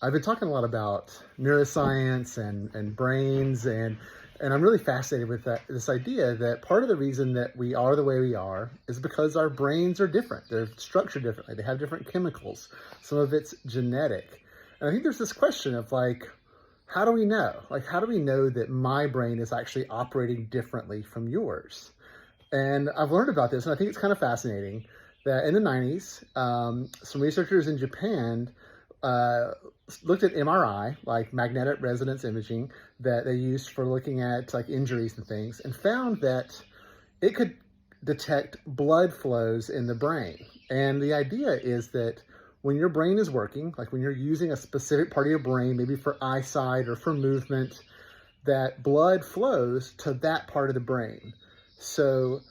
I've been talking a lot about neuroscience and brains, and I'm really fascinated with this idea that part of the reason that we are the way we are is because our brains are different. They're structured differently. They have different chemicals. Some of it's genetic. And I think there's this question of like, how do we know? Like, how do we know that my brain is actually operating differently from yours? And I've learned about this, and I think it's kind of fascinating that in the 90s, some researchers in Japan uh, looked at MRI, like magnetic resonance imaging, that they used for looking at like injuries and things, and found that it could detect blood flows in the brain. And the idea is that when your brain is working, like when you're using a specific part of your brain, maybe for eyesight or for movement, that blood flows to that part of the brain. So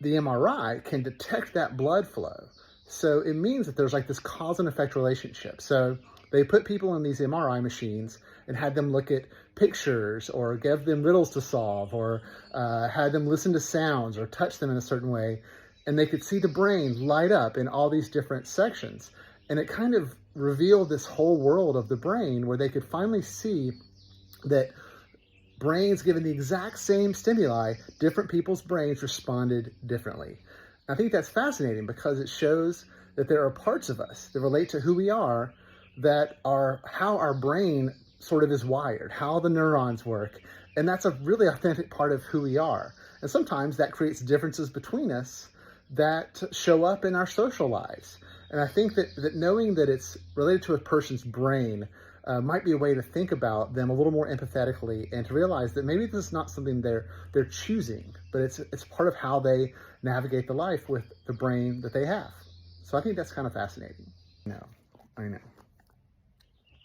the MRI can detect that blood flow. So it means that there's like this cause and effect relationship. So they put people in these MRI machines and had them look at pictures or give them riddles to solve or had them listen to sounds or touch them in a certain way. And they could see the brain light up in all these different sections. And it kind of revealed this whole world of the brain where they could finally see that brains given the exact same stimuli, different people's brains responded differently. I think that's fascinating because it shows that there are parts of us that relate to who we are, that are how our brain sort of is wired, how the neurons work. And that's a really authentic part of who we are. And sometimes that creates differences between us that show up in our social lives. And I think that knowing that it's related to a person's brain might be a way to think about them a little more empathetically and to realize that maybe this is not something they're choosing, but it's part of how they navigate the life with the brain that they have. So I think that's kind of fascinating. No, I know.